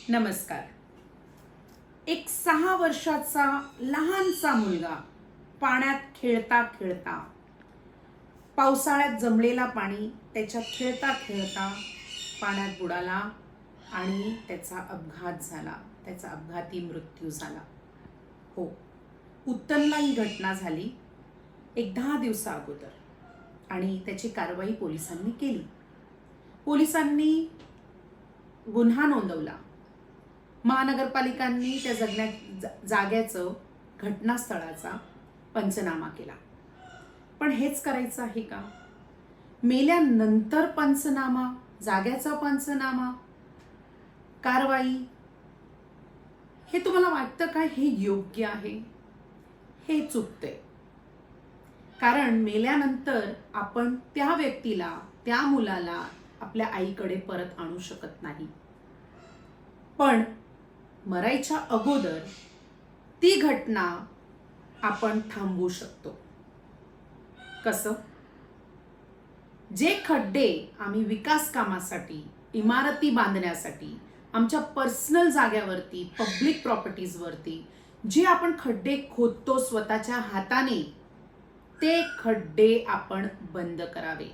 नमस्कार. एक 6 वर्षाचा लहानसा मुलगा पाण्यात खेळता खेळता, पावसाळ्यात जमलेला पाणी त्याच्यात खेळता खेळता पाण्यात बुडाला आणि त्याचा अपघात झाला. त्याचा अपघाती मृत्यू झाला. हो, उत्तनला ही घटना झाली एक 10 दिवसा अगोदर आणि त्याची कारवाई पोलिसांनी केली. पोलिसांनी गुन्हा नोंदवला. महानगरपालिकांनी त्या जाग्याचं, घटनास्थळाचा पंचनामा केला. पण हेच करायचं आहे का? मेल्यानंतर पंचनामा, जाग्याचा पंचनामा, कारवाई, हे तुम्हाला वाटतं काय हे योग्य आहे? हे चुकतंय. कारण मेल्यानंतर आपण त्या व्यक्तीला, त्या मुलाला आपल्या आईकडे परत आणू शकत नाही. पण मरायच्या अगोदर ती घटना आपण थांबवू शकतो. कसं? जे खड्डे आम्ही विकास कामासाठी, इमारती बांधण्यासाठी, आमच्या पर्सनल जाग्यावरती, पब्लिक प्रॉपर्टीजवरती जे आपण खड्डे खोदतो स्वतःच्या हाताने, ते खड्डे आपण बंद करावे.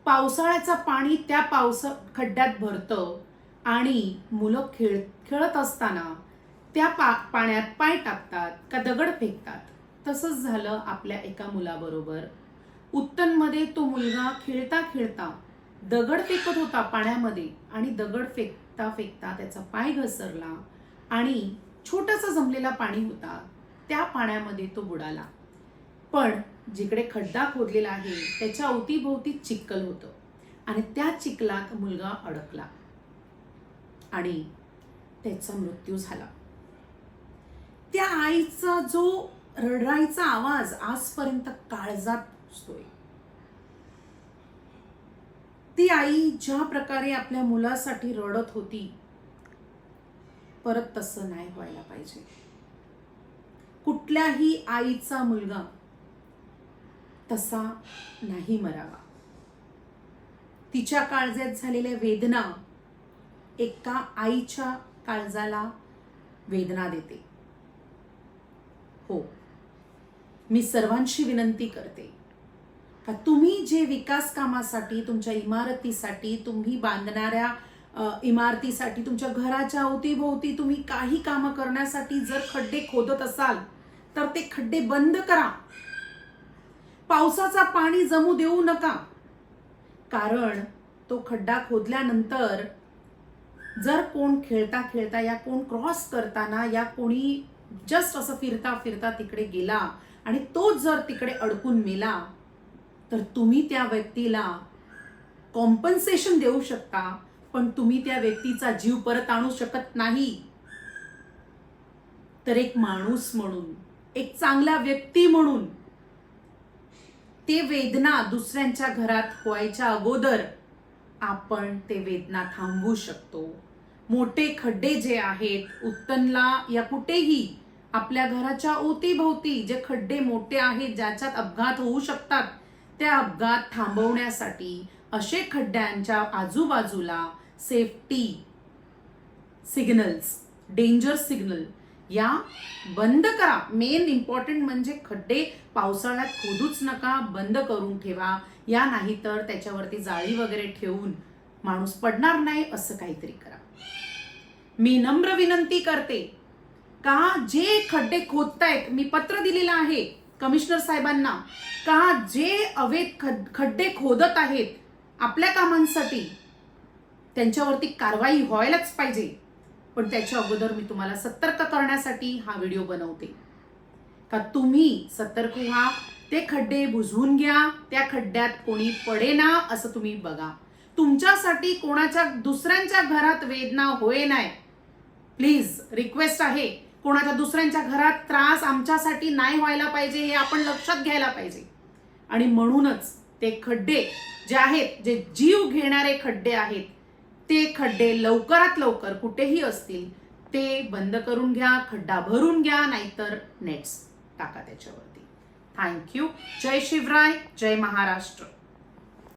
पावसाळ्याचं पाणी त्या खड्ड्यात भरतं आणि मुलं खेळत असताना त्या पाण्यात पाय टाकतात का दगड फेकतात. तसंच झालं आपल्या एका मुलाबरोबर. उत्तनमध्ये तो मुलगा खेळता खेळता दगड फेकत होता पाण्यामध्ये आणि दगड फेकता फेकता त्याचा पाय घसरला आणि छोटासा जमलेला पाणी होता, त्या पाण्यामध्ये तो बुडाला. पण जिकडे खड्डा खोदलेला आहे त्याच्या अवतीभोवती चिखल होतं आणि त्या चिखलात मुलगा अडकला आणि त्याचा मृत्यू झाला. त्या आईचा जो रडायचा आवाज आजपर्यंत काळजात पोचतोय. ती आई ज्या प्रकारे आपल्या मुलासाठी रडत होती, परत तसं नाही व्हायला पाहिजे. कुठल्याही आईचा मुलगा तसा नाही मरावा. तिच्या काळजात झालेल्या वेदना एका आईच्या काळजाला वेदना देते. हो, मी सर्वांशी विनंती करते का तुम्ही जे विकास कामासाठी, तुमच्या इमारतीसाठी, तुम्ही बांधणाऱ्या इमारतीसाठी, तुमच्या घराच्या अवतीभोवती तुम्ही काही कामं करण्यासाठी जर खड्डे खोदत असाल तर ते खड्डे बंद करा. पावसाचा पाणी जमू देऊ नका. कारण तो खड्डा खोदल्यानंतर जर कोण खेळता खेळता या कोण क्रॉस करताना या कोणी जस्ट असं फिरता फिरता तिकडे गेला आणि तो जर तिकडे अडकून मेला तर तुम्ही त्या व्यक्तीला कॉम्पन्सेशन देऊ शकता, पण तुम्ही त्या व्यक्तीचा जीव परत आणू शकत नाही. तर एक माणूस म्हणून, एक चांगला व्यक्ती म्हणून ते वेदना दुसऱ्यांच्या घरात व्हायच्या अगोदर आपण ते वेदना थांबवू शकतो. मोठे खड्डे जे आहेत उत्तनला या कुठेही आपल्या घराच्या अवतीभोवती जे खड्डे मोठे आहेत ज्याच्यात अपघात होऊ शकतात, त्या अपघात थांबवण्यासाठी असे खड्ड्यांच्या आजूबाजूला सेफ्टी सिग्नल्स, डेंजर सिग्नल या बंद करा. मेन इम्पॉर्टंट म्हणजे खड्डे पावसाळ्यात खोदूच नका, बंद करून ठेवा. या नाही तर त्याच्यावरती जाळी वगैरे ठेवून माणूस पडणार नाही असं काहीतरी करा. मी नम्र विनंती करते का जे खड्डे खोदतायत, मी पत्र दिलेलं आहे कमिशनर साहेबांना, का जे अवैध खड्डे खोदत आहेत आपल्या कामांसाठी त्यांच्यावरती कारवाई व्हायलाच पाहिजे. पण त्याच्या अगोदर मी तुम्हाला सतर्क करण्यासाठी हा व्हिडिओ बनवते का तुम्ही सतर्क व्हा. ते खड्डे बुजवून घ्या. त्या खड्ड्यात कोणी पडेना असं तुम्ही बघा. तुमच्यासाठी कोणाच्या दुसऱ्यांच्या घरात वेदना होय नाही. प्लीज रिक्वेस्ट आहे, कोणाच्या दुसऱ्यांच्या घरात त्रास आमच्यासाठी नाही व्हायला पाहिजे हे आपण लक्षात घ्यायला पाहिजे. आणि म्हणूनच ते खड्डे जे आहेत, जे जीव घेणारे खड्डे आहेत, ते खड्डे लवकरात लवकर कुठेही असतील ते बंद करून घ्या. खड्डा भरून घ्या, नाहीतर नेट्स टाका त्याच्यावरती. थँक्यू. जय शिवराय, जय महाराष्ट्र.